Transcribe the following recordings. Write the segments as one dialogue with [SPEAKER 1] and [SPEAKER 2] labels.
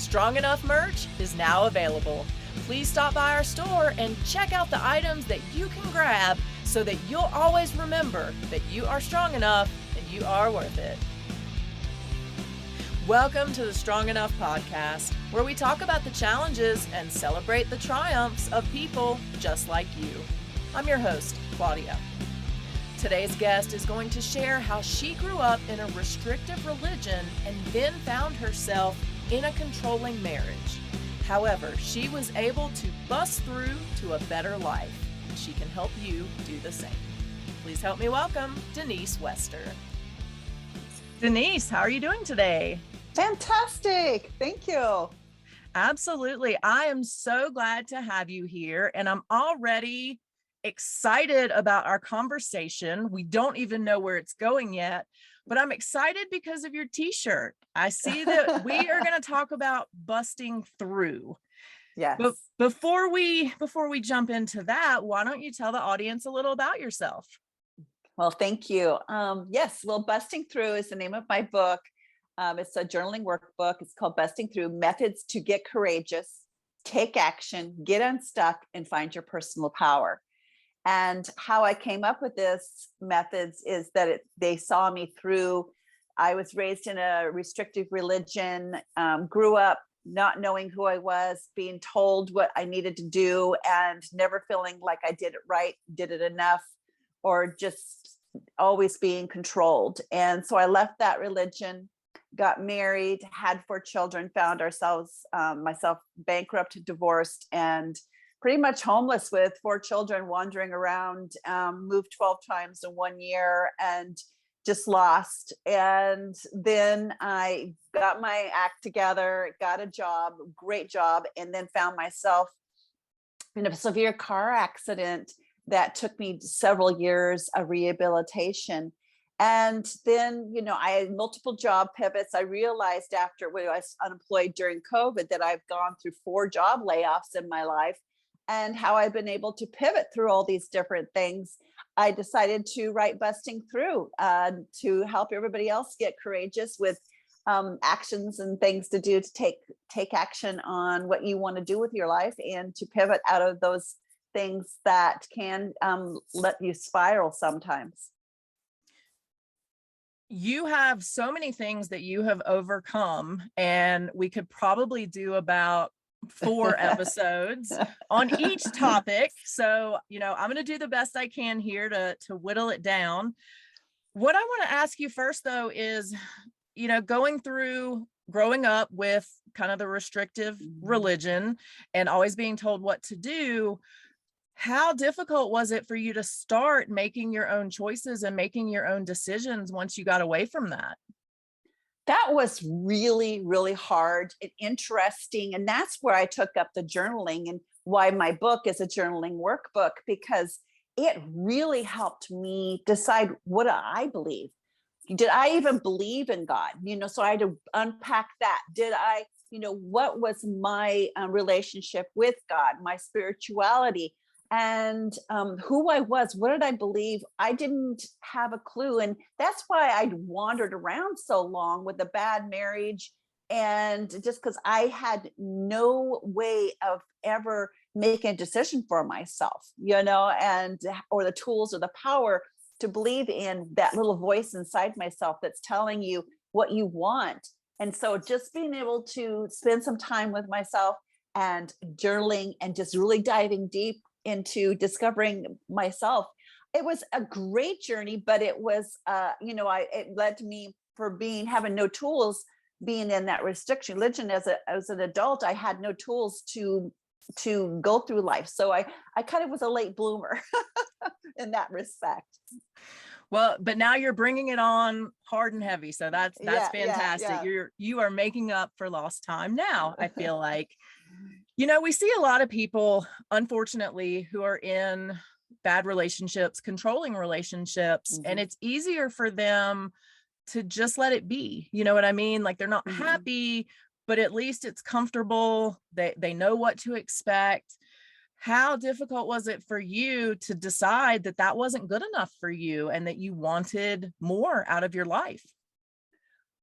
[SPEAKER 1] Strong Enough merch is now available. Please stop by our store and check out the items that you can grab so that you'll always remember that you are strong enough and you are worth it. Welcome to the Strong Enough podcast, where we talk about the challenges and celebrate the triumphs of people just like you. I'm your host, Claudia. Today's guest is going to share how she grew up in a restrictive religion and then found herself in a controlling marriage. However, she was able to bust through to a better life. She can help you do the same. Please help me welcome Denise Wester. Denise, how are you doing today?
[SPEAKER 2] Fantastic. Thank you.
[SPEAKER 1] Absolutely. I am so glad to have you here, and I'm already excited about our conversation. We don't even know where it's going yet, but I'm excited because of your t-shirt. I see that we are going to talk about busting through.
[SPEAKER 2] Yes.
[SPEAKER 1] But before we jump into that, why don't you tell the audience a little about yourself?
[SPEAKER 2] Well, thank you. Yes. Well, Busting Through is the name of my book. It's a journaling workbook. It's called Busting Through: Methods to Get Courageous, Take Action, Get Unstuck, and Find Your Personal Power. And how I came up with this methods is that they saw me through. I was raised in a restrictive religion, grew up not knowing who I was, being told what I needed to do, and never feeling like I did it right, did it enough, or just always being controlled. And so I left that religion, got married, had 4 children, found ourselves, myself bankrupt, divorced, and pretty much homeless with 4 children, wandering around, moved 12 times in 1 year and just lost. And then I got my act together, got a job, great job, and then found myself in a severe car accident that took me several years of rehabilitation. And then, I had multiple job pivots. I realized after when I was unemployed during COVID that I've gone through 4 job layoffs in my life, and how I've been able to pivot through all these different things. I decided to write Busting Through to help everybody else get courageous with actions and things to do to take action on what you want to do with your life, and to pivot out of those things that can let you spiral sometimes.
[SPEAKER 1] You have so many things that you have overcome, and we could probably do about 4 episodes on each topic. So, I'm going to do the best I can here to whittle it down. What I want to ask you first, though, is, growing up with kind of the restrictive religion and always being told what to do, how difficult was it for you to start making your own choices and making your own decisions once you got away from that?
[SPEAKER 2] That was really, really hard and interesting. And that's where I took up the journaling, and why my book is a journaling workbook, because it really helped me decide, what do I believe? Did I even believe in God? So I had to unpack that. Did I, what was my relationship with God, my spirituality, and who I was? What did I believe? I didn't have a clue. And that's why I'd wandered around so long with a bad marriage. And just because I had no way of ever making a decision for myself, or the tools or the power to believe in that little voice inside myself that's telling you what you want. And so just being able to spend some time with myself and journaling and just really diving deep into discovering myself. It was a great journey, but it was, it led to me having no tools, being in that restriction religion as an adult. I had no tools to go through life. So I kind of was a late bloomer in that respect.
[SPEAKER 1] Well, but now you're bringing it on hard and heavy. So that's fantastic.
[SPEAKER 2] Yeah.
[SPEAKER 1] You are making up for lost time now, I feel like. We see a lot of people, unfortunately, who are in bad relationships, controlling relationships, and it's easier for them to just let it be. You know what I mean? Like, they're not happy, but at least it's comfortable. They know what to expect. How difficult was it for you to decide that that wasn't good enough for you and that you wanted more out of your life?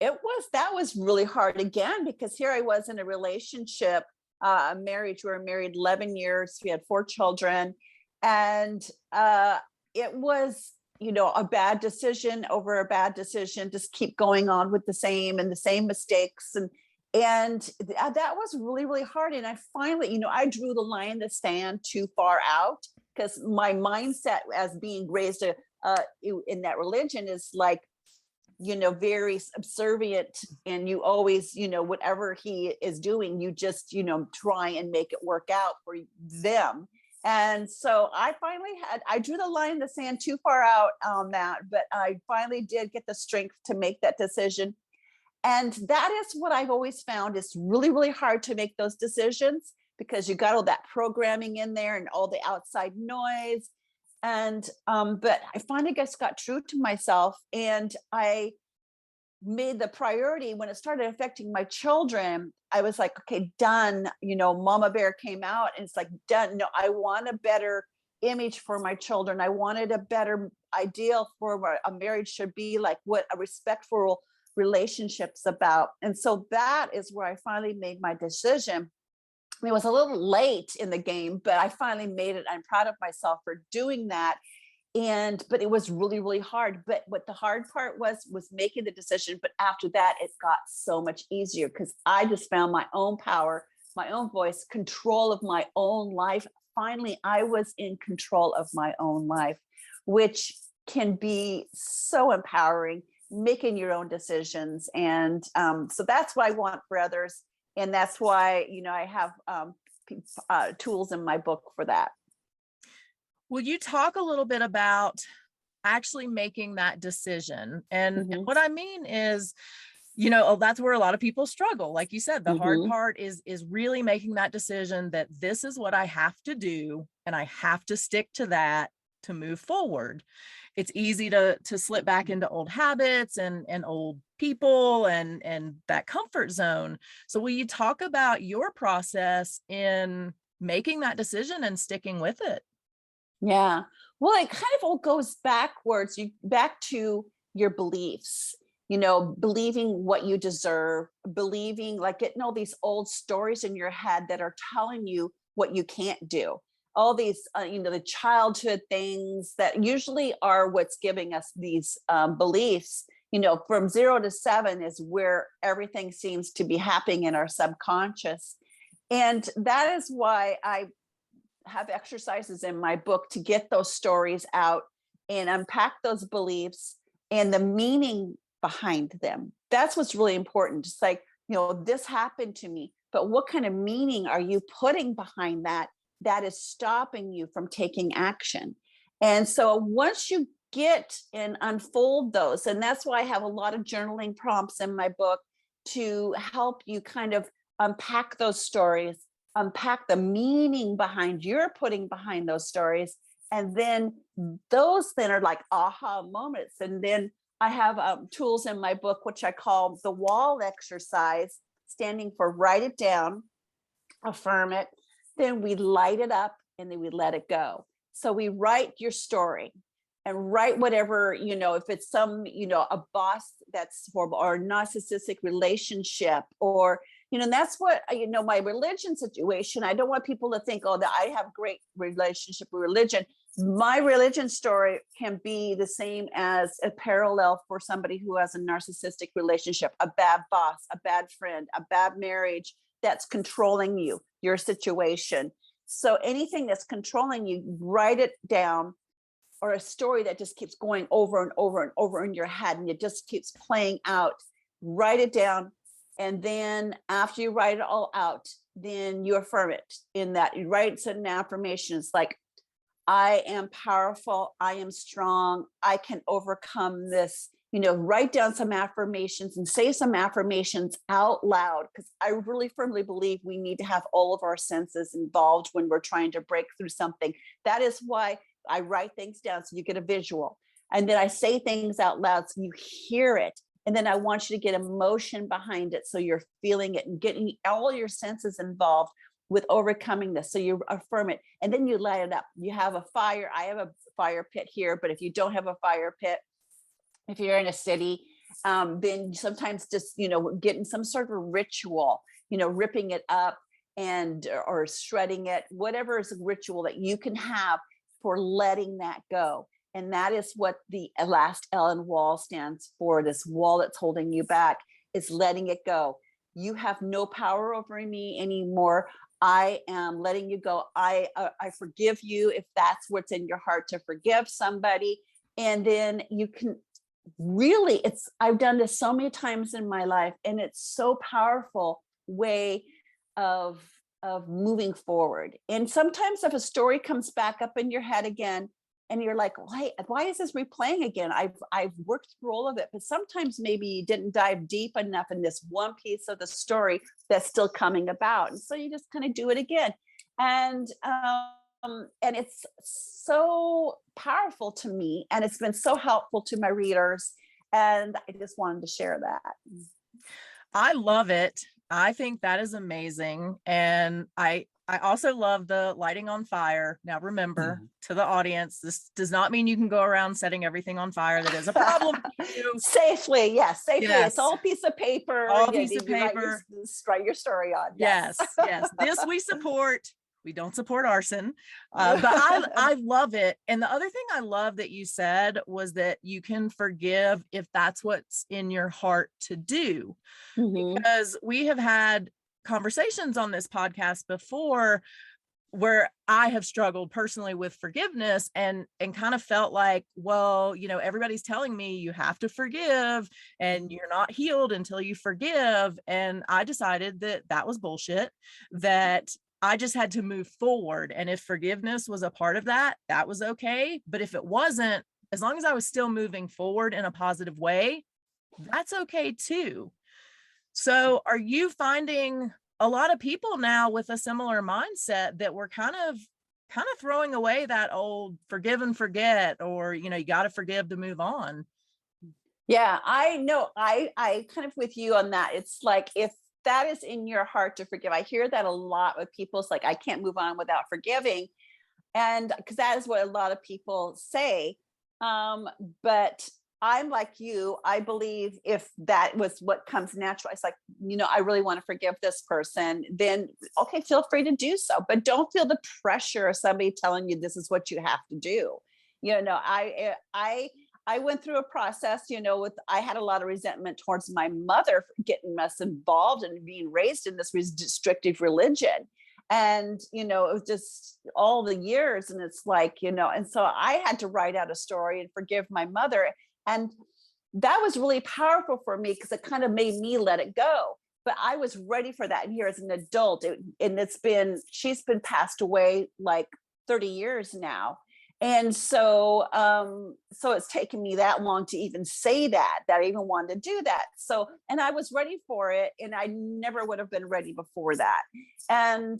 [SPEAKER 2] That was really hard again, because here I was in a relationship, a marriage. We were married 11 years. We had 4 children. And it was, a bad decision over a bad decision, just keep going on with the same mistakes. And that was really, really hard. And I finally, I drew the line in the sand too far out, because my mindset as being raised in that religion is like, very subservient, and you always, whatever he is doing, you just, try and make it work out for them. And so I drew the line in the sand too far out on that, but I finally did get the strength to make that decision. And that is what I've always found is really, really hard to make those decisions, because you got all that programming in there and all the outside noise. And but I finally just got true to myself, and I made the priority when it started affecting my children. I was like, okay, done. Mama bear came out, and it's like, done. No, I want a better image for my children. I wanted a better ideal for what a marriage should be like, what a respectful relationship's about. And so that is where I finally made my decision. It was a little late in the game, but I finally made it. I'm proud of myself for doing that. But it was really, really hard. But what the hard part was making the decision. But after that, it got so much easier, because I just found my own power, my own voice, control of my own life. Finally, I was in control of my own life, which can be so empowering, making your own decisions. And so that's what I want for others. And that's why, I have tools in my book for that.
[SPEAKER 1] Will you talk a little bit about actually making that decision? And what I mean is, that's where a lot of people struggle. Like you said, the hard part is really making that decision that this is what I have to do, and I have to stick to that to move forward. It's easy to slip back into old habits and old people and that comfort zone. So will you talk about your process in making that decision and sticking with it?
[SPEAKER 2] Yeah. Well, it kind of all goes backwards, back to your beliefs, believing what you deserve, believing, like, getting all these old stories in your head that are telling you what you can't do. All these, the childhood things that usually are what's giving us these beliefs. From 0 to 7 is where everything seems to be happening in our subconscious. And that is why I have exercises in my book to get those stories out and unpack those beliefs and the meaning behind them. That's what's really important. Just like, this happened to me, but what kind of meaning are you putting behind that is stopping you from taking action? And so once you get and unfold those, and that's why I have a lot of journaling prompts in my book to help you kind of unpack those stories, unpack the meaning behind you're putting behind those stories. And then those then are like aha moments. And then I have tools in my book, which I call the wall exercise, standing for write it down, affirm it, then we light it up, and then we let it go. So we write your story and write whatever, if it's some, a boss that's horrible, or a narcissistic relationship, or, and that's what, my religion situation, I don't want people to think, oh, that I have great relationship with religion. My religion story can be the same as a parallel for somebody who has a narcissistic relationship, a bad boss, a bad friend, a bad marriage that's controlling you, your situation. So anything that's controlling you, write it down, or a story that just keeps going over and over and over in your head, and it just keeps playing out, write it down. And then after you write it all out, then you affirm it in that you write certain affirmations like, I am powerful, I am strong, I can overcome this. Write down some affirmations and say some affirmations out loud, because I really firmly believe we need to have all of our senses involved when we're trying to break through something. That is why I write things down, so you get a visual. And then I say things out loud so you hear it. And then I want you to get emotion behind it, so you're feeling it and getting all your senses involved with overcoming this. So you affirm it, and then you light it up. You have a fire. I have a fire pit here, but if you don't have a fire pit, if you're in a city Then sometimes just, getting some sort of a ritual, ripping it up and or shredding it, whatever is a ritual that you can have for letting that go. And that is what the last L in wall stands for. This wall that's holding you back is letting it go. You have no power over me anymore. I am letting you go. I forgive you if that's what's in your heart, to forgive somebody. And then you can really, I've done this so many times in my life, and it's so powerful way of moving forward. And sometimes if a story comes back up in your head again, and you're like, why is this replaying again? I've worked through all of it, but sometimes maybe you didn't dive deep enough in this one piece of the story that's still coming about. And so you just kind of do it again. And it's so powerful to me, and it's been so helpful to my readers. And I just wanted to share that.
[SPEAKER 1] I love it. I think that is amazing. And I also love the lighting on fire. Now, remember, to the audience, this does not mean you can go around setting everything on fire. That is a problem for you.
[SPEAKER 2] Safely, yes, safely.
[SPEAKER 1] Yes.
[SPEAKER 2] It's all a piece of paper.
[SPEAKER 1] All piece of paper.
[SPEAKER 2] Write your story on.
[SPEAKER 1] Yes, yes. This we support. We don't support arson, but I love it. And the other thing I love that you said was that you can forgive if that's what's in your heart to do, because we have had conversations on this podcast before where I have struggled personally with forgiveness and kind of felt like, well, everybody's telling me you have to forgive and you're not healed until you forgive. And I decided that was bullshit, that I just had to move forward. And if forgiveness was a part of that, that was okay. But if it wasn't, as long as I was still moving forward in a positive way, that's okay too. So are you finding a lot of people now with a similar mindset that we're kind of throwing away that old forgive and forget, or, you got to forgive to move on?
[SPEAKER 2] Yeah, I know. I kind of with you on that. It's like, if that is in your heart to forgive, I hear that a lot with people. It's like, I can't move on without forgiving. And because that is what a lot of people say. But I'm like you. I believe if that was what comes natural, it's like, I really want to forgive this person, then okay, feel free to do so. But don't feel the pressure of somebody telling you this is what you have to do. I went through a process, I had a lot of resentment towards my mother for getting us involved and being raised in this restrictive religion. And, it was just all the years. And it's like, and so I had to write out a story and forgive my mother. And that was really powerful for me because it kind of made me let it go. But I was ready for that. And here as an adult, she's been passed away like 30 years now. And so, so it's taken me that long to even say that I even wanted to do that. So, and I was ready for it, and I never would have been ready before that. And,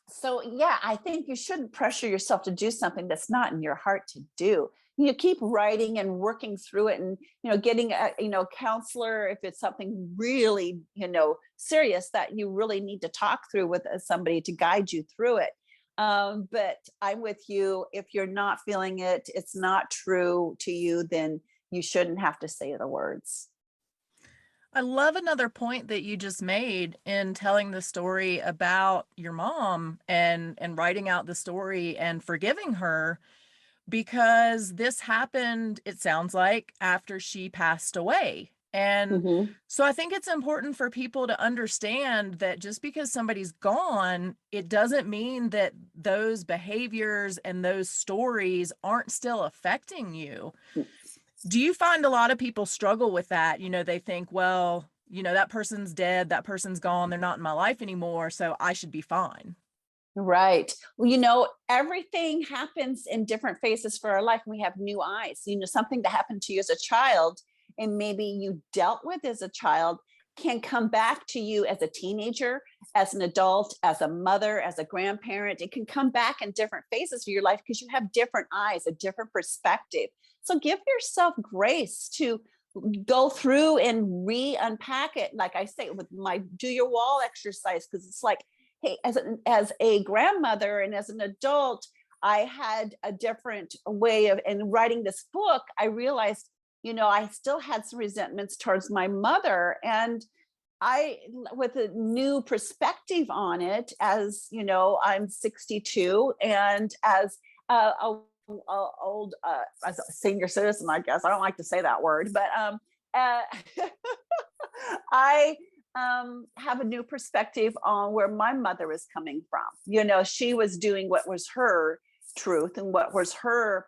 [SPEAKER 2] so yeah, I think you shouldn't pressure yourself to do something that's not in your heart to do. Keep writing and working through it, and, getting a, counselor if it's something really, serious that you really need to talk through with somebody to guide you through it. But I'm with you. If you're not feeling it, it's not true to you, then you shouldn't have to say the words.
[SPEAKER 1] I love another point that you just made in telling the story about your mom and writing out the story and forgiving her, because this happened, it sounds like, after she passed away. And so I think it's important for people to understand that just because somebody's gone, it doesn't mean that those behaviors and those stories aren't still affecting you. Do you find a lot of people struggle with that? They think, well, that person's dead, that person's gone, they're not in my life anymore, so I should be fine.
[SPEAKER 2] Right. Well, everything happens in different phases for our life. We have new eyes. Something that happened to you as a child and maybe you dealt with as a child can come back to you as a teenager, as an adult, as a mother, as a grandparent. It can come back in different phases of your life because you have different eyes, a different perspective. So give yourself grace to go through and unpack it. Like I say, with my do your wall exercise, because it's like, hey, as a grandmother and as an adult, I had a different way of, in writing this book, I realized I still had some resentments towards my mother. And with a new perspective on it, as I'm 62, and as old as a senior citizen, I guess I don't like to say that word, but uh, I have a new perspective on where my mother is coming from. She was doing what was her truth and what was her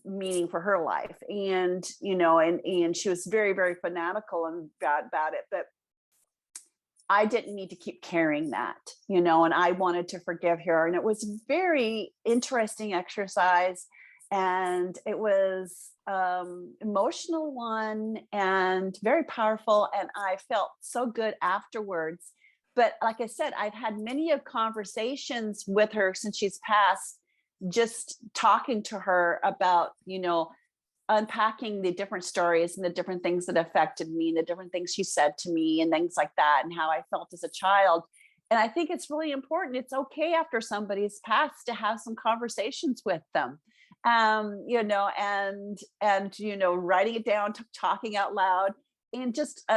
[SPEAKER 2] meaning for her life, and and she was very, very fanatical and about it, but I didn't need to keep carrying that, and I wanted to forgive her. And it was a very interesting exercise. And it was emotional one and very powerful. And I felt so good afterwards. But like I said, I've had many of conversations with her since she's passed, just talking to her about, unpacking the different stories and the different things that affected me and the different things she said to me and things like that, and how I felt as a child. And I think it's really important. It's okay after somebody's passed to have some conversations with them, writing it down, talking out loud, and just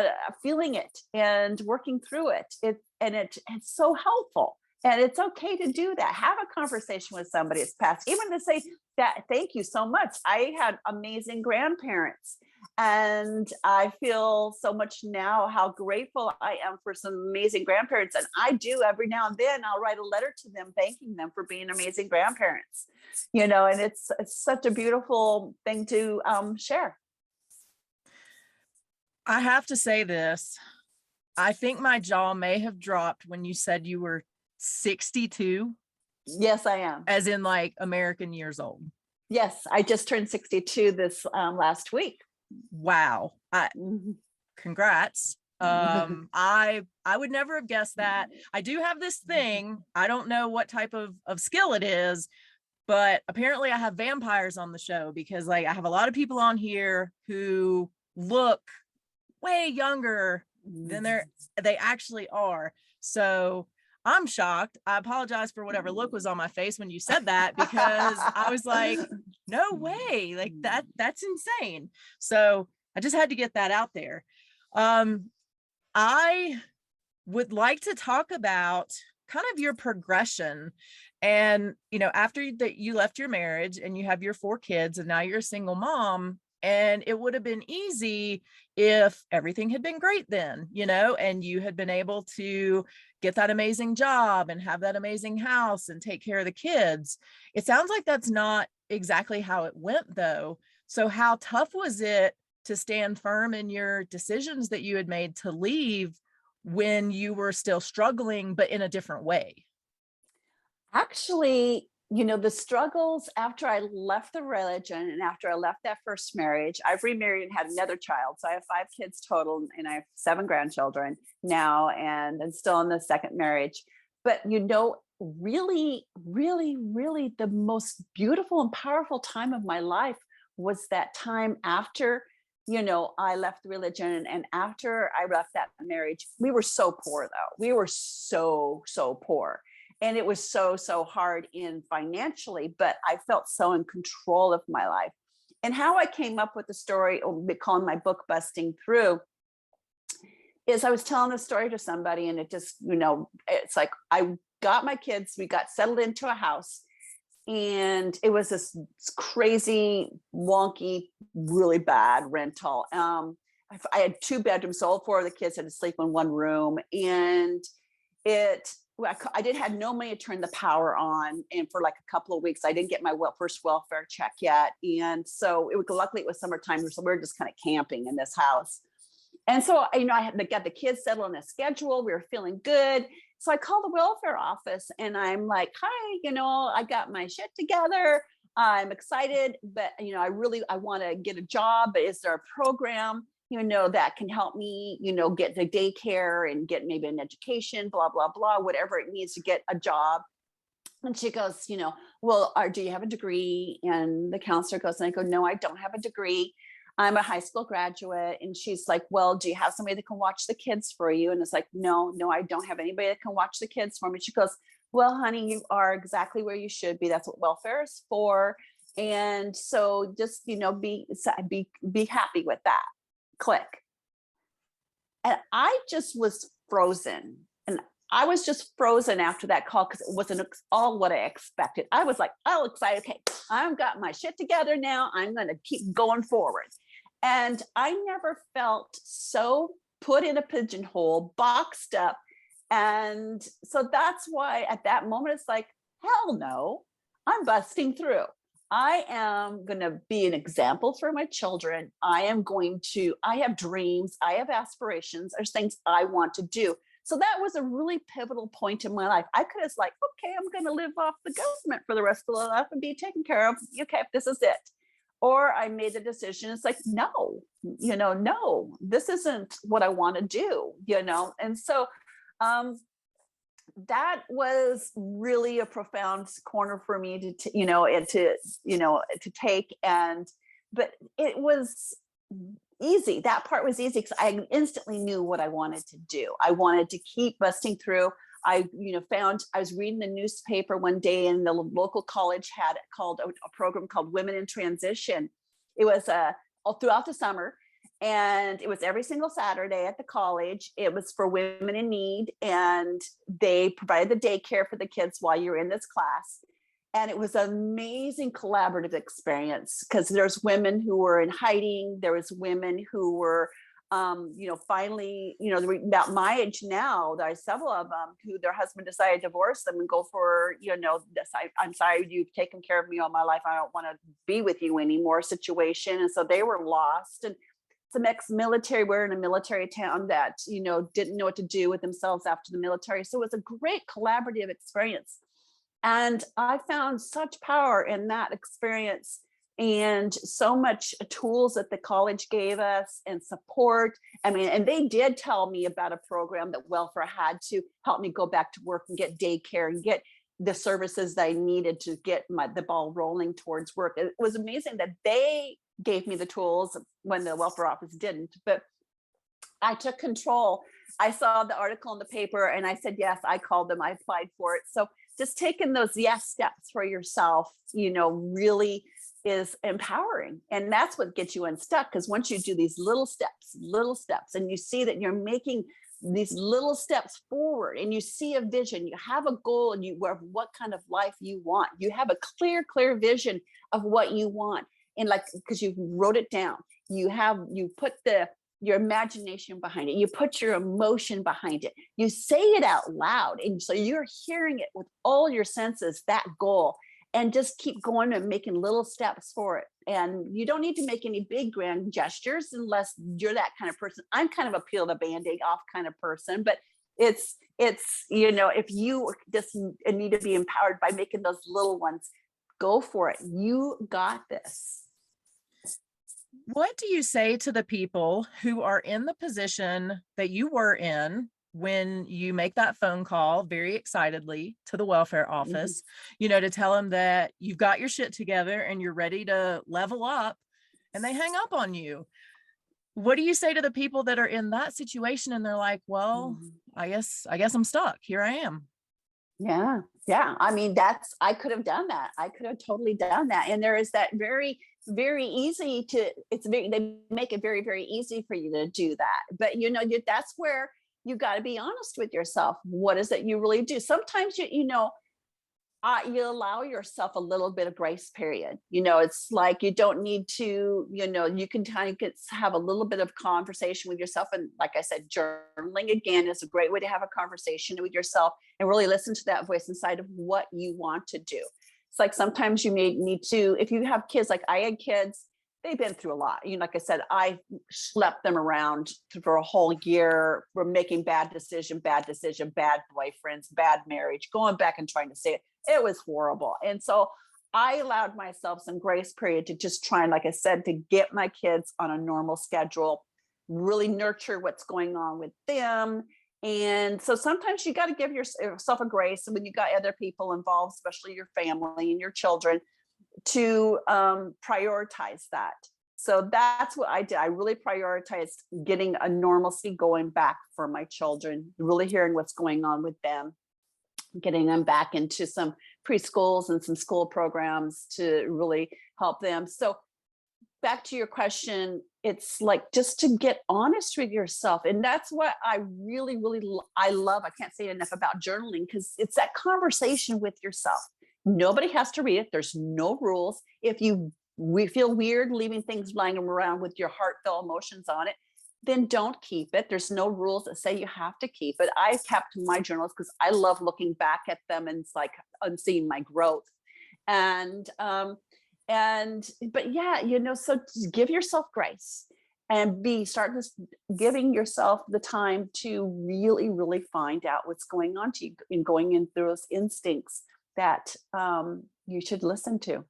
[SPEAKER 2] feeling it and working through it. It's so helpful. And it's okay to do that. Have a conversation with somebody that's passed, even to say that, thank you so much. I had amazing grandparents. And I feel so much now how grateful I am for some amazing grandparents. And I do every now and then, I'll write a letter to them, thanking them for being amazing grandparents, and it's such a beautiful thing to share.
[SPEAKER 1] I have to say this. I think my jaw may have dropped when you said you were 62.
[SPEAKER 2] Yes, I am.
[SPEAKER 1] As in like American years old.
[SPEAKER 2] Yes, I just turned 62 this last week.
[SPEAKER 1] Wow. Congrats. I would never have guessed that. I do have this thing. I don't know what type of skill it is, but apparently I have vampires on the show, because like I have a lot of people on here who look way younger than they actually are. So I'm shocked. I apologize for whatever look was on my face when you said that, because I was like, no way, like that's insane. So I just had to get that out there. I would like to talk about kind of your progression. And, after that you left your marriage and you have your 4 kids and now you're a single mom, and it would have been easy if everything had been great then, and you had been able to get that amazing job and have that amazing house and take care of the kids. It sounds like that's not exactly how it went, though. So how tough was it to stand firm in your decisions that you had made to leave when you were still struggling, but in a different way?
[SPEAKER 2] Actually, the struggles after I left the religion and after I left that first marriage, I've remarried and had another child. So I have 5 kids total, and I have 7 grandchildren now, and I'm still in the second marriage. But, really, really, really the most beautiful and powerful time of my life was that time after, I left the religion, and after I left that marriage. We were so poor, though. We were so, so poor. And it was so, so hard in financially, but I felt so in control of my life. And how I came up with the story, or calling my book Busting Through, is I was telling the story to somebody, and it just, it's like I got my kids, we got settled into a house, and it was this crazy, wonky, really bad rental. I had 2 bedrooms, so all 4 of the kids had to sleep in one room, and I had no money to turn the power on, and for like a couple of weeks I didn't get my first welfare check yet. And so luckily it was summertime, so we were just kind of camping in this house. And so I got the kids settled on a schedule. We were feeling good, so I called the welfare office and I'm like, hi, I got my shit together, I'm excited, but I want to get a job, but is there a program that can help me, get the daycare and get maybe an education, blah, blah, blah, whatever it needs to get a job. And she goes, well, do you have a degree? And the counselor goes, and I go, no, I don't have a degree. I'm a high school graduate. And she's like, well, do you have somebody that can watch the kids for you? And it's like, no, I don't have anybody that can watch the kids for me. She goes, well, honey, you are exactly where you should be. That's what welfare is for. And so just, be happy with that. Click. And I just was frozen. And I was just frozen after that call because it wasn't all what I expected. I was like, oh, excited. Okay, I've got my shit together now. I'm going to keep going forward. And I never felt so put in a pigeonhole, boxed up. And so that's why at that moment, it's like, hell no, I'm busting through. I am going to be an example for my children. I have dreams, I have aspirations, there's things I want to do. So that was a really pivotal point in my life. I could have like, okay, I'm going to live off the government for the rest of my life and be taken care of. Okay, this is it. Or I made the decision. It's like, no, no, this isn't what I want to do, And so, that was really a profound corner for me to take. But it was easy. That part was easy because I instantly knew what I wanted to do. I wanted to keep busting through. I was reading the newspaper one day, and the local college had called a program called Women in Transition. It was all throughout the summer. And it was every single Saturday at the college. It was for women in need. And they provided the daycare for the kids while you're in this class. And it was an amazing collaborative experience because there's women who were in hiding. There was women who were, finally, about my age now. There are several of them who their husband decided to divorce them and go for, I'm sorry, you've taken care of me all my life. I don't want to be with you anymore situation. And so they were lost. And some ex-military were in a military town that, didn't know what to do with themselves after the military. So it was a great collaborative experience. And I found such power in that experience and so much tools that the college gave us and support. And they did tell me about a program that welfare had to help me go back to work and get daycare and get the services that I needed to get the ball rolling towards work. It was amazing that they gave me the tools when the welfare office didn't, but I took control. I saw the article in the paper and I said, yes, I called them, I applied for it. So just taking those yes steps for yourself, really is empowering. And that's what gets you unstuck. Because once you do these little steps, and you see that you're making these little steps forward and you see a vision, you have a goal, and what kind of life you want. You have a clear vision of what you want. And because you wrote it down, you put your imagination behind it, you put your emotion behind it, you say it out loud. And so you're hearing it with all your senses, that goal, and just keep going and making little steps for it. And you don't need to make any big grand gestures unless you're that kind of person. I'm kind of a peel the Band-Aid off kind of person, but it's, if you just need to be empowered by making those little ones, go for it. You got this.
[SPEAKER 1] What do you say to the people who are in the position that you were in when you make that phone call very excitedly to the welfare office, to tell them that you've got your shit together and you're ready to level up, and they hang up on you? What do you say to the people that are in that situation and they're like, well, I guess I'm stuck. Here I am.
[SPEAKER 2] Yeah. I could have done that. I could have totally done that. And there is that very, very easy they make it very, very easy for you to do that. But, that's where you got to be honest with yourself. What is it you really do? Sometimes, you allow yourself a little bit of grace period. It's like you don't need to, you can kind of have a little bit of conversation with yourself. And like I said, journaling again is a great way to have a conversation with yourself and really listen to that voice inside of what you want to do. It's like sometimes you may need to, if you have kids, like I had kids, they've been through a lot. Like I said, I schlepped them around for a whole year. We're making bad decision, bad boyfriends, bad marriage, going back and trying to say it. It was horrible. And so I allowed myself some grace period to just try and, like I said, to get my kids on a normal schedule, really nurture what's going on with them. And so sometimes you got to give yourself a grace. And when you got other people involved, especially your family and your children, to prioritize that. So that's what I did. I really prioritized getting a normalcy going back for my children, really hearing what's going on with them, getting them back into some preschools and some school programs to really help them. So back to your question, it's like just to get honest with yourself. And that's what I really, really, I love. I can't say enough about journaling, because it's that conversation with yourself. Nobody has to read it. There's no rules. If we feel weird leaving things lying around with your heartfelt emotions on it, then don't keep it. There's no rules that say you have to keep it. I kept my journals because I love looking back at them, and it's like I'm seeing my growth. And but yeah, so just give yourself grace and start just giving yourself the time to really, really find out what's going on to you, and going in through those instincts that you should listen to.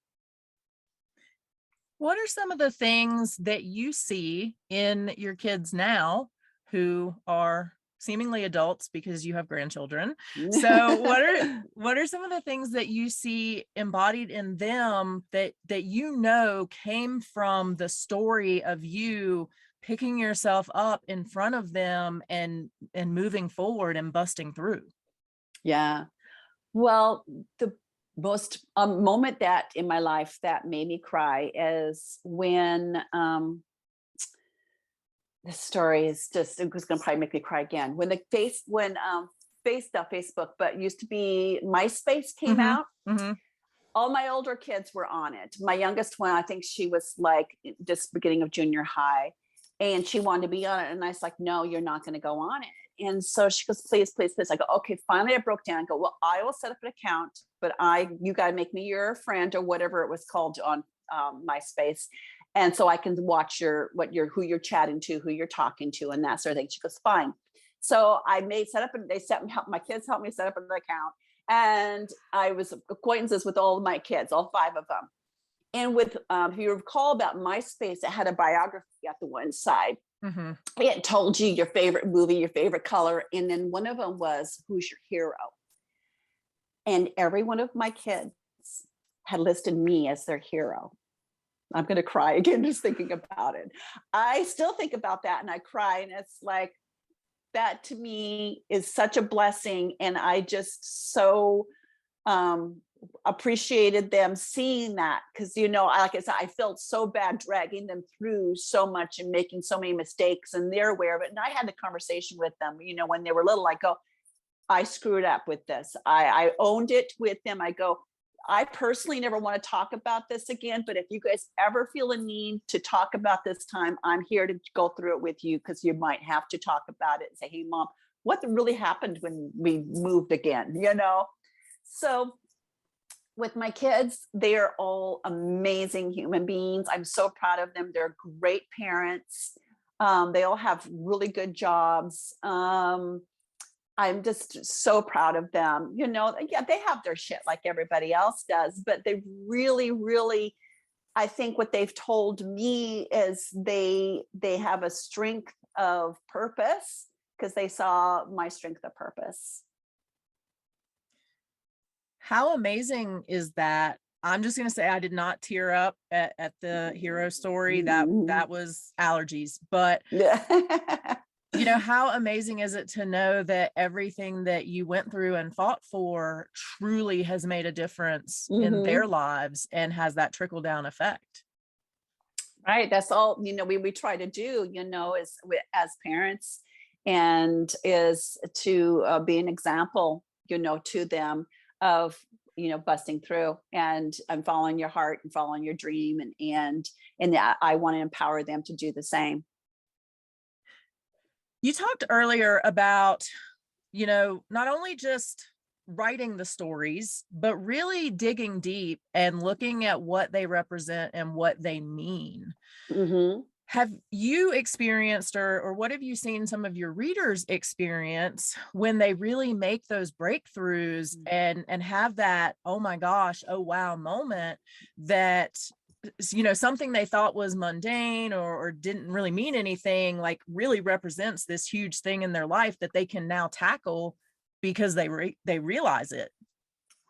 [SPEAKER 1] What are some of the things that you see in your kids now who are seemingly adults because you have grandchildren? So what are some of the things that you see embodied in them that came from the story of you picking yourself up in front of them and moving forward and busting through?
[SPEAKER 2] Yeah. Well, the most moment that in my life that made me cry is when this story is just, it was going to probably make me cry again. When not Facebook, but used to be MySpace came out.
[SPEAKER 1] Mm-hmm.
[SPEAKER 2] All my older kids were on it. My youngest one, I think she was like just beginning of junior high, and she wanted to be on it. And I was like, no, you're not going to go on it. And so she goes, please, please, please. I go, okay, finally I broke down. I go, well, I will set up an account, but you got to make me your friend, or whatever it was called on MySpace. And so I can watch who you're chatting to, who you're talking to, and that sort of thing. She goes, fine. So my kids helped me set up an account. And I was acquaintances with all of my kids, all 5 of them. And with, if you recall about MySpace, it had a biography at the one side.
[SPEAKER 1] Mm-hmm.
[SPEAKER 2] It told you your favorite movie, your favorite color. And then one of them was, who's your hero? And every one of my kids had listed me as their hero. I'm going to cry again just thinking about it. I still think about that and I cry. And it's like, that to me is such a blessing. And I just so appreciated them seeing that, because like I said, I felt so bad dragging them through so much and making so many mistakes, and they're aware of it. And I had the conversation with them, when they were little. I go, I screwed up with this. I owned it with them. I go, I personally never want to talk about this again, but if you guys ever feel a need to talk about this time, I'm here to go through it with you, because you might have to talk about it and say, hey, Mom, what really happened when we moved again, So with my kids, they are all amazing human beings. I'm so proud of them. They're great parents. They all have really good jobs. I'm just so proud of them. Yeah, they have their shit like everybody else does, but they really, really, I think what they've told me is they have a strength of purpose, because they saw my strength of purpose.
[SPEAKER 1] How amazing is that? I'm just going to say I did not tear up at the hero story. That was allergies, but how amazing is it to know that everything that you went through and fought for truly has made a difference in their lives and has that trickle down effect?
[SPEAKER 2] Right. That's all, we try to do, as parents, and is to be an example, to them of, busting through and following your heart and following your dream. And I want to empower them to do the same.
[SPEAKER 1] You talked earlier about, not only just writing the stories, but really digging deep and looking at what they represent and what they mean.
[SPEAKER 2] Mm-hmm.
[SPEAKER 1] Have you experienced, or what have you seen some of your readers experience when they really make those breakthroughs and have that, oh my gosh, oh wow moment that, something they thought was mundane or didn't really mean anything, like really represents this huge thing in their life that they can now tackle because they realize it?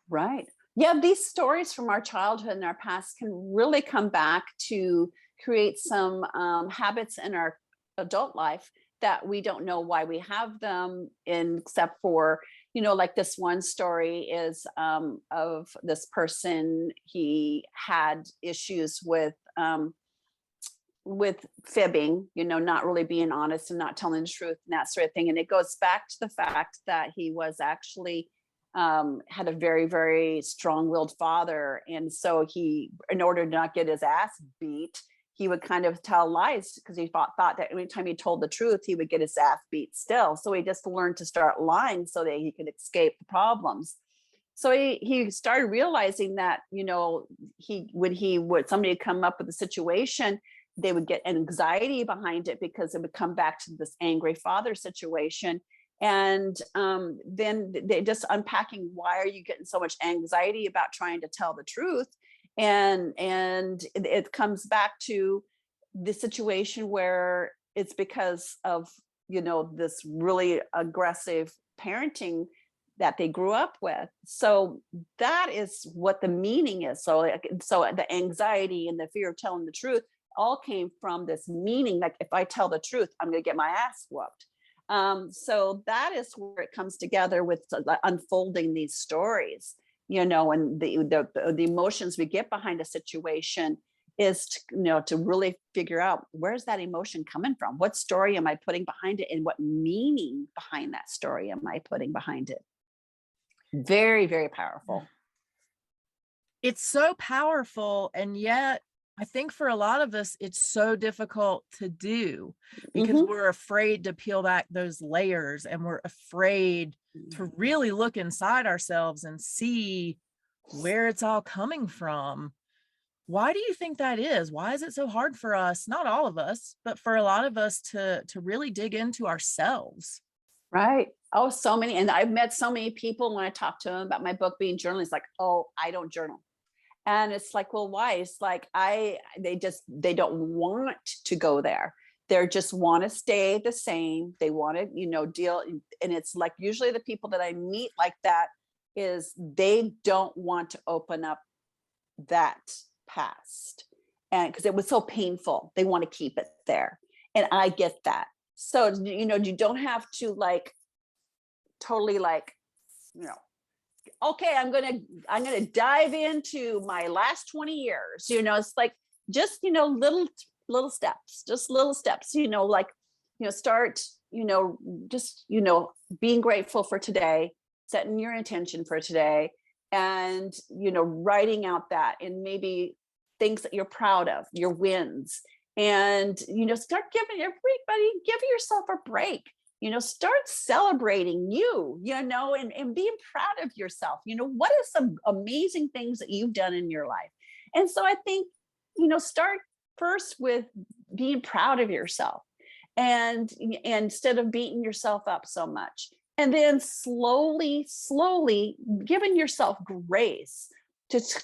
[SPEAKER 1] Right.
[SPEAKER 2] Yeah, these stories from our childhood and our past can really come back to create some habits in our adult life that we don't know why we have them, except for like this one story is of this person. He had issues with fibbing, not really being honest and not telling the truth and that sort of thing. And it goes back to the fact that he was actually had a very, very strong-willed father. And so in order to not get his ass beat, he would kind of tell lies because he thought that every time he told the truth, he would get his ass beat still. So he just learned to start lying so that he could escape the problems. So he started realizing that, when somebody come up with a situation, they would get anxiety behind it because it would come back to this angry father situation. And then they just unpacking, why are you getting so much anxiety about trying to tell the truth? And it comes back to the situation where it's because of, this really aggressive parenting that they grew up with. So that is what the meaning is. So the anxiety and the fear of telling the truth all came from this meaning, like, if I tell the truth, I'm going to get my ass whooped. So that is where it comes together with unfolding these stories, and the emotions we get behind a situation is to really figure out, where's that emotion coming from? What story am I putting behind it? And what meaning behind that story am I putting behind it? Very, very powerful.
[SPEAKER 1] It's so powerful. And yet I think for a lot of us, it's so difficult to do because we're afraid to peel back those layers, and we're afraid to really look inside ourselves and see where it's all coming from. Why do you think that is? Why is it so hard for us, not all of us, but for a lot of us to really dig into ourselves?
[SPEAKER 2] Right. Oh, so many. And I've met so many people when I talk to them about my book being journaling, it's like, oh, I don't journal. And it's like, well, why? It's like, they don't want to go there. They just want to stay the same. They want to, deal. And it's like, usually the people that I meet like that is they don't want to open up that past. And because it was so painful, they want to keep it there. And I get that. So, you don't have to totally okay, I'm gonna dive into my last 20 years. It's like, just little steps, start, just being grateful for today, setting your intention for today, and writing out that, and maybe things that you're proud of, your wins, and start give yourself a break. Start celebrating you, and being proud of yourself. What are some amazing things that you've done in your life? And so I think, start first with being proud of yourself, and instead of beating yourself up so much, and then slowly giving yourself grace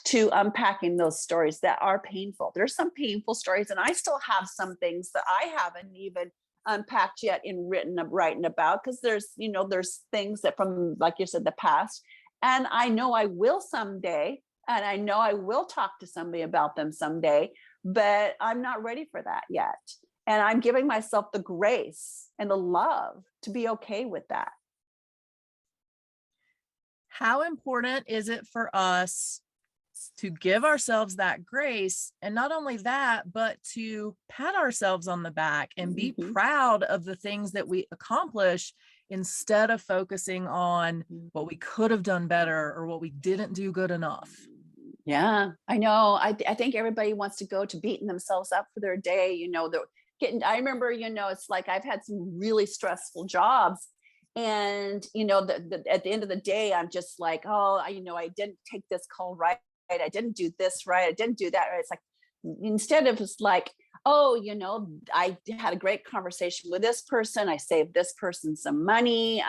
[SPEAKER 2] to unpacking those stories that are painful. There's some painful stories, and I still have some things that I haven't even unpacked yet and writing about, because there's things that from, like you said, the past, and I know I will someday, and I know I will talk to somebody about them someday, but I'm not ready for that yet. And I'm giving myself the grace and the love to be okay with that.
[SPEAKER 1] How important is it for us to give ourselves that grace? And not only that, but to pat ourselves on the back and be proud of the things that we accomplish, instead of focusing on what we could have done better or what we didn't do good enough.
[SPEAKER 2] Yeah, I know. I think everybody wants to go to beating themselves up for their day. I remember, it's like, I've had some really stressful jobs, and at the end of the day, I'm just like, oh, I didn't take this call right. I didn't do this right. I didn't do that right. It's like, instead of just like, oh, I had a great conversation with this person. I saved this person some money.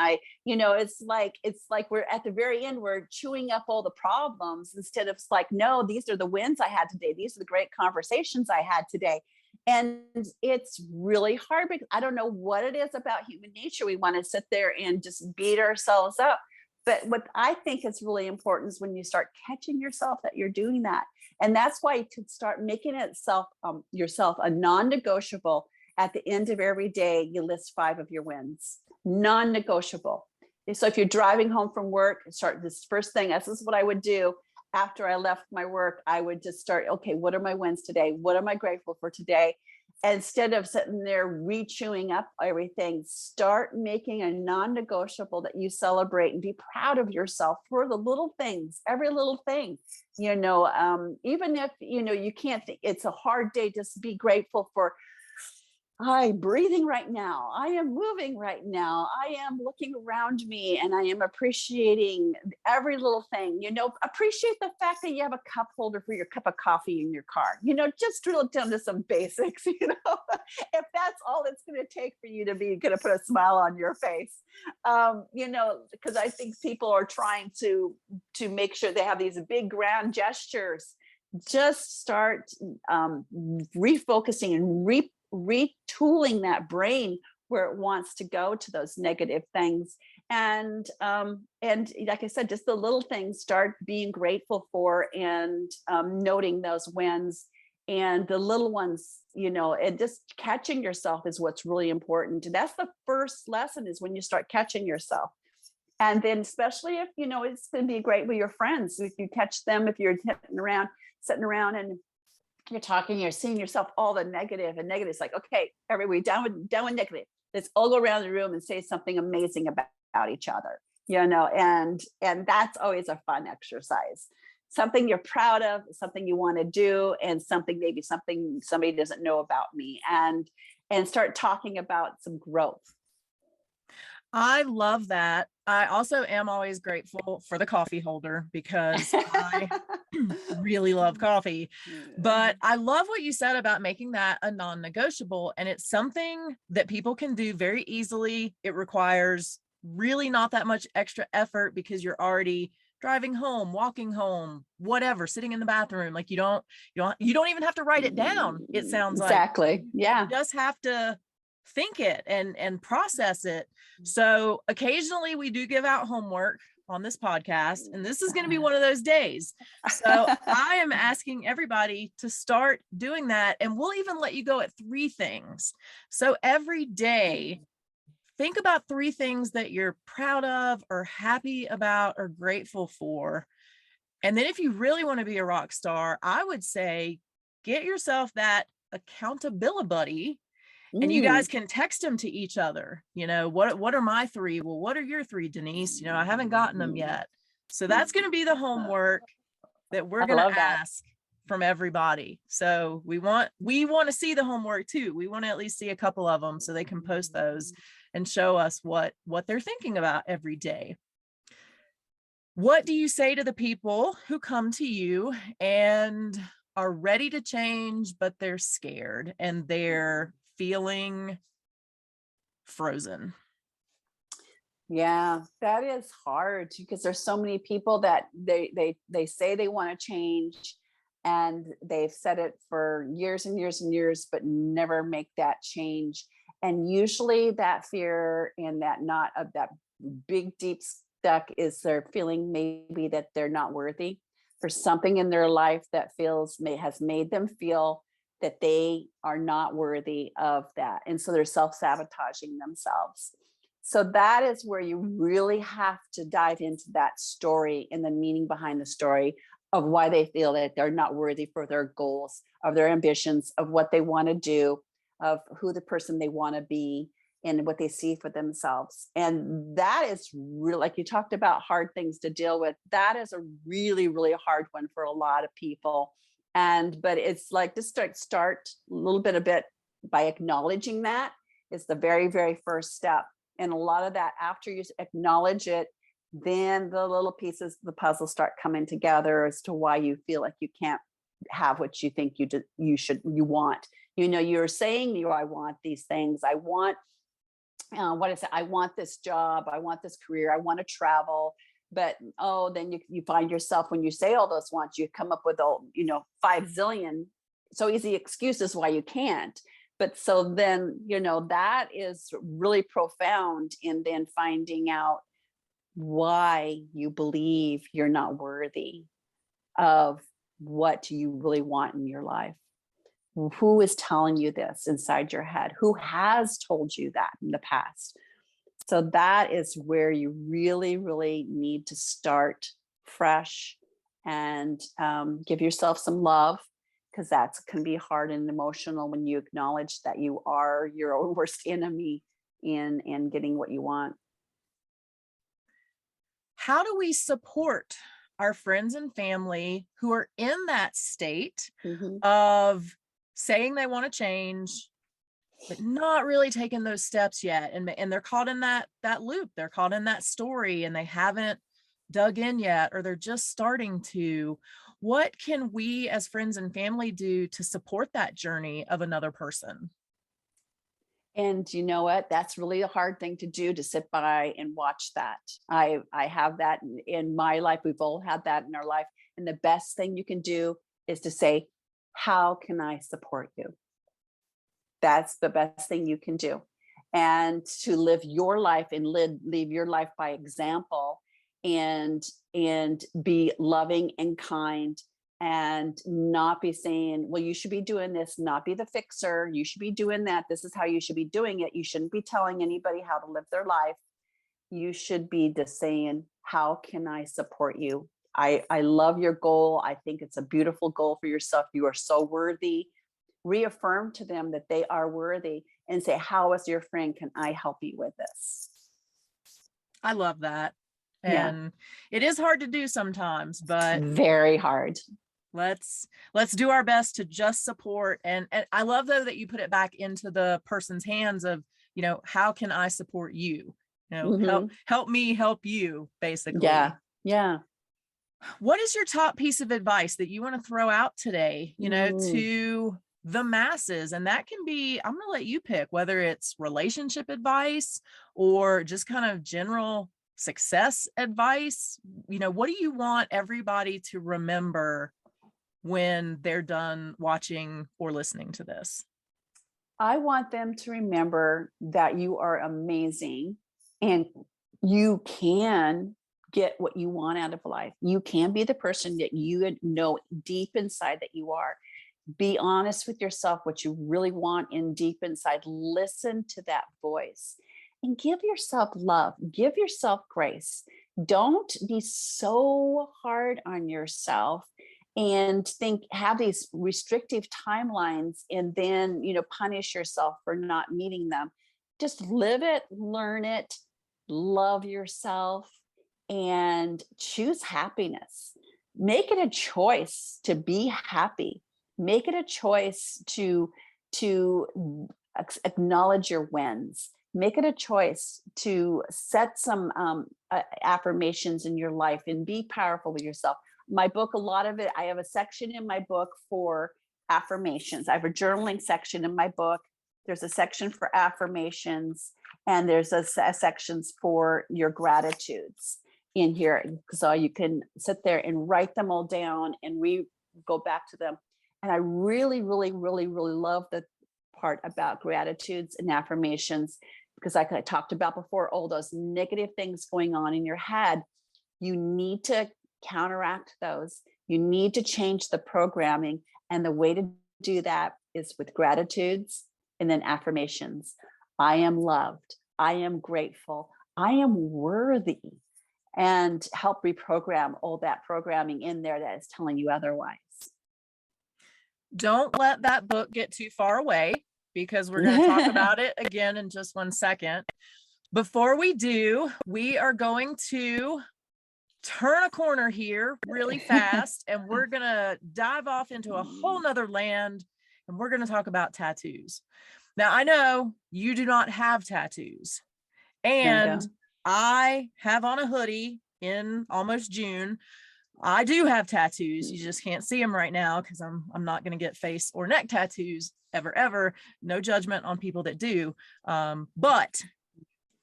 [SPEAKER 2] It's like we're at the very end, we're chewing up all the problems, instead of like, no, these are the wins I had today. These are the great conversations I had today. And it's really hard because I don't know what it is about human nature. We want to sit there and just beat ourselves up. But what I think is really important is when you start catching yourself that you're doing that. And that's why you could start making yourself a non-negotiable. At the end of every day, you list 5 of your wins, non-negotiable. So if you're driving home from work, start this first thing. This is what I would do after I left my work. I would just start, okay, what are my wins today? What am I grateful for today? Instead of sitting there re-chewing up everything, start making a non-negotiable that you celebrate and be proud of yourself for the little things, every little thing. Even if, you can't think it's a hard day, just be grateful for, I'm breathing right now. I am moving right now. I am looking around me and I am appreciating every little thing. Appreciate the fact that you have a cup holder for your cup of coffee in your car. Just drill it down to some basics, if that's all it's going to take for you to be going to put a smile on your face. Because I think people are trying to make sure they have these big grand gestures. Just start refocusing and retooling that brain where it wants to go to those negative things. And like I said, just the little things, start being grateful for and noting those wins, and the little ones, and just catching yourself is what's really important. That's the first lesson, is when you start catching yourself. And then especially if, it's going to be great with your friends. If you catch them, if you're sitting around and you're talking, you're seeing yourself all the negative and negative. It's like, okay, everybody down with negative. Let's all go around the room and say something amazing about each other, and that's always a fun exercise. Something you're proud of, something you want to do, and something somebody doesn't know about me, and start talking about some growth.
[SPEAKER 1] I love that. I also am always grateful for the coffee holder, because I really love coffee. But I love what you said about making that a non-negotiable. And it's something that people can do very easily. It requires really not that much extra effort, because you're already driving home, walking home, whatever, sitting in the bathroom. Like you don't even have to write it down. It sounds
[SPEAKER 2] exactly. Yeah.
[SPEAKER 1] You just have to think it and process it. So occasionally we do give out homework on this podcast, and this is going to be one of those days. So I am asking everybody to start doing that, and we'll even let you go at 3 things. So every day, think about 3 things that you're proud of or happy about or grateful for. And then if you really want to be a rock star, I would say get yourself that accountability buddy. And you guys can text them to each other. What are my 3? Well, what are your 3, Denise? I haven't gotten them yet. So that's going to be the homework that we're going to ask from everybody. So we want to see the homework too. We want to at least see a couple of them so they can post those and show us what they're thinking about every day. What do you say to the people who come to you and are ready to change, but they're scared and they're feeling frozen?
[SPEAKER 2] Yeah, that is hard, because there's so many people that they say they want to change, and they've said it for years and years and years, but never make that change. And usually that fear and that knot of that big deep stuck is they're feeling maybe that they're not worthy for something in their life that has made them feel that they are not worthy of that. And so they're self-sabotaging themselves. So that is where you really have to dive into that story and the meaning behind the story of why they feel that they're not worthy for their goals, of their ambitions, of what they want to do, of who the person they want to be, and what they see for themselves. And that is really, like you talked about, hard things to deal with. That is a really, really hard one for a lot of people. But it's like, just start a little bit by acknowledging that. It's the very, very first step. And a lot of that, after you acknowledge it, then the little pieces of the puzzle start coming together as to why you feel like you can't have what you think you want. You're saying, I want these things. I want, what is it? I want this job. I want this career. I want to travel. But then you find yourself, when you say all those wants, you come up with 5 zillion so easy excuses why you can't. But so then, that is really profound in then finding out why you believe you're not worthy of what you really want in your life. Who is telling you this inside your head? Who has told you that in the past? So that is where you really, really need to start fresh and give yourself some love, because that can be hard and emotional when you acknowledge that you are your own worst enemy in getting what you want.
[SPEAKER 1] How do we support our friends and family who are in that state
[SPEAKER 2] Mhm.
[SPEAKER 1] of saying they want to change, but not really taking those steps yet? And they're caught in that loop. They're caught in that story and they haven't dug in yet, or they're just starting to. What can we as friends and family do to support that journey of another person?
[SPEAKER 2] And you know what? That's really a hard thing to do, to sit by and watch that. I have that in my life. We've all had that in our life. And the best thing you can do is to say, how can I support you? That's the best thing you can do. And to live your life and live your life by example, and be loving and kind, and not be saying, well, you should be doing this, not be the fixer. You should be doing that. This is how you should be doing it. You shouldn't be telling anybody how to live their life. You should be just saying, how can I support you? I love your goal. I think it's a beautiful goal for yourself. You are so worthy. Reaffirm to them that they are worthy, and say, how as your friend can I help you with this?
[SPEAKER 1] I love that.
[SPEAKER 2] Yeah,
[SPEAKER 1] And it is hard to do sometimes, but
[SPEAKER 2] very hard.
[SPEAKER 1] let's do our best to just support. And I love, though, that you put it back into the person's hands of, how can I support you? Help me help you, basically.
[SPEAKER 2] Yeah, yeah.
[SPEAKER 1] What is your top piece of advice that you want to throw out today,
[SPEAKER 2] Mm.
[SPEAKER 1] to the masses? And that can be, I'm going to let you pick whether it's relationship advice or just kind of general success advice. What do you want everybody to remember when they're done watching or listening to this?
[SPEAKER 2] I want them to remember that you are amazing, and you can get what you want out of life. You can be the person that you know deep inside that you are. Be honest with yourself, what you really want in deep inside. Listen to that voice and give yourself love, give yourself grace. Don't be so hard on yourself and have these restrictive timelines, and then punish yourself for not meeting them. Just live it, learn it, love yourself, and choose happiness. Make it a choice to be happy. Make it a choice to acknowledge your wins. Make it a choice to set some affirmations in your life and be powerful with yourself. My book, a lot of it, I have a section in my book for affirmations. I have a journaling section in my book. There's a section for affirmations, and there's a sections for your gratitudes in here. So you can sit there and write them all down and go back to them. And I really, really, really, really love the part about gratitudes and affirmations, because like I talked about before, all those negative things going on in your head, you need to counteract those. You need to change the programming. And the way to do that is with gratitudes and then affirmations. I am loved. I am grateful. I am worthy. And help reprogram all that programming in there that is telling you otherwise.
[SPEAKER 1] Don't let that book get too far away, because we're going to talk about it again in just 1 second. Before we do, we are going to turn a corner here really fast, and we're going to dive off into a whole nother land, and we're going to talk about tattoos. Now, I know you do not have tattoos, and I have on a hoodie in almost June. I do have tattoos. You just can't see them right now because I'm not going to get face or neck tattoos ever. No judgment on people that do. But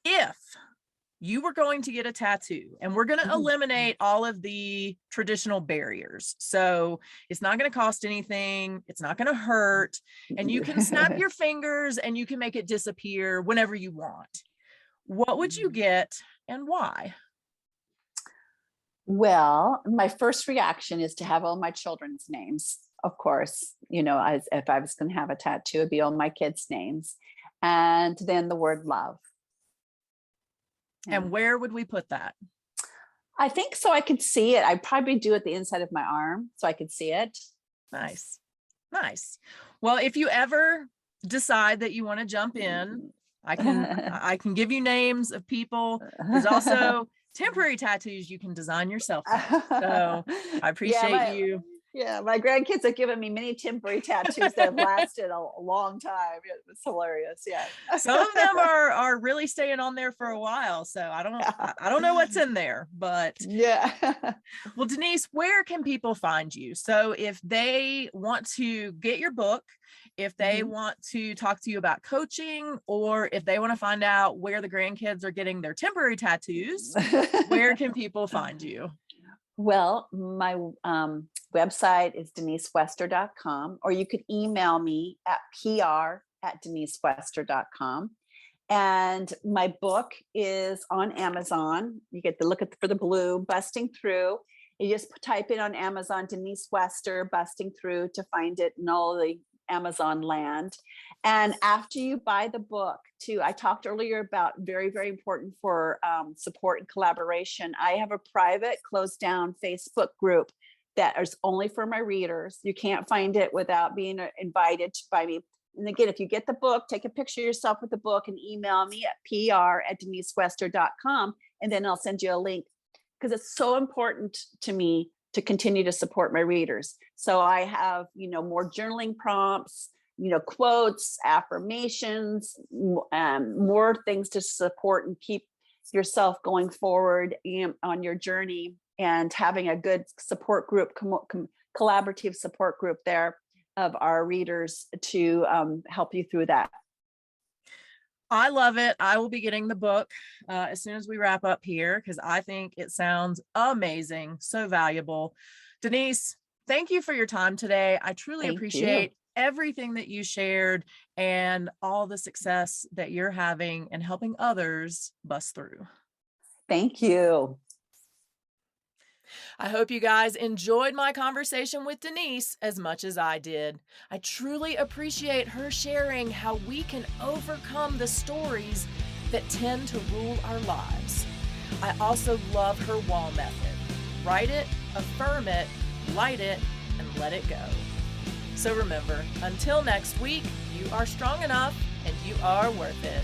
[SPEAKER 1] if you were going to get a tattoo, and we're going to eliminate all of the traditional barriers. So it's not going to cost anything. It's not going to hurt. And you can snap your fingers and you can make it disappear whenever you want. What would you get and why?
[SPEAKER 2] Well, my first reaction is to have all my children's names. Of course, as if I was going to have a tattoo, it'd be all my kids' names. And then the word love.
[SPEAKER 1] And where would we put that?
[SPEAKER 2] I think so I could see it. I'd probably do it the inside of my arm so I could see it.
[SPEAKER 1] Nice. Nice. Well, if you ever decide that you want to jump in, I can give you names of people. There's also temporary tattoos you can design yourself. So I appreciate you.
[SPEAKER 2] Yeah, my grandkids have given me many temporary tattoos that have lasted a long time. It was hilarious. Yeah.
[SPEAKER 1] Some of them are really staying on there for a while. So I don't know what's in there, but
[SPEAKER 2] yeah.
[SPEAKER 1] Well, Denise, where can people find you? So if they want to get your book, if they want to talk to you about coaching, or if they want to find out where the grandkids are getting their temporary tattoos, where can people find you?
[SPEAKER 2] Well, my website is denisewester.com, or you could email me at pr@denisewester.com. And my book is on Amazon. You get to look for the blue, Busting Through. You just type in on Amazon, Denise Wester, Busting Through, to find it in all the Amazon land. And after you buy the book too, I talked earlier about very, very important for support and collaboration. I have a private closed down Facebook group that is only for my readers. You can't find it without being invited by me. And again, if you get the book, take a picture of yourself with the book and email me at pr@denisewester.com. And then I'll send you a link, because it's so important to me to continue to support my readers. So I have, more journaling prompts, quotes, affirmations, more things to support and keep yourself going forward on your journey, and having a good support group, collaborative support group there of our readers to help you through that.
[SPEAKER 1] I love it. I will be getting the book as soon as we wrap up here, because I think it sounds amazing, so valuable. Denise, thank you for your time today. I truly appreciate everything that you shared and all the success that you're having and helping others bust through.
[SPEAKER 2] Thank you.
[SPEAKER 1] I hope you guys enjoyed my conversation with Denise as much as I did. I truly appreciate her sharing how we can overcome the stories that tend to rule our lives. I also love her wall method. Write it, affirm it, light it, and let it go. So remember, until next week, you are strong enough and you are worth it.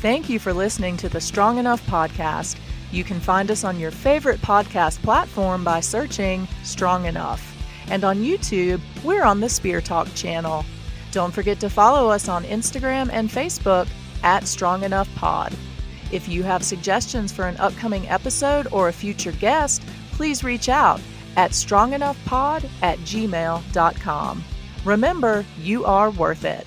[SPEAKER 1] Thank you for listening to the Strong Enough podcast. You can find us on your favorite podcast platform by searching Strong Enough. And on YouTube, we're on the Spear Talk channel. Don't forget to follow us on Instagram and Facebook at Strong Enough Pod. If you have suggestions for an upcoming episode or a future guest, please reach out at strongenoughpod@gmail.com. Remember, you are worth it.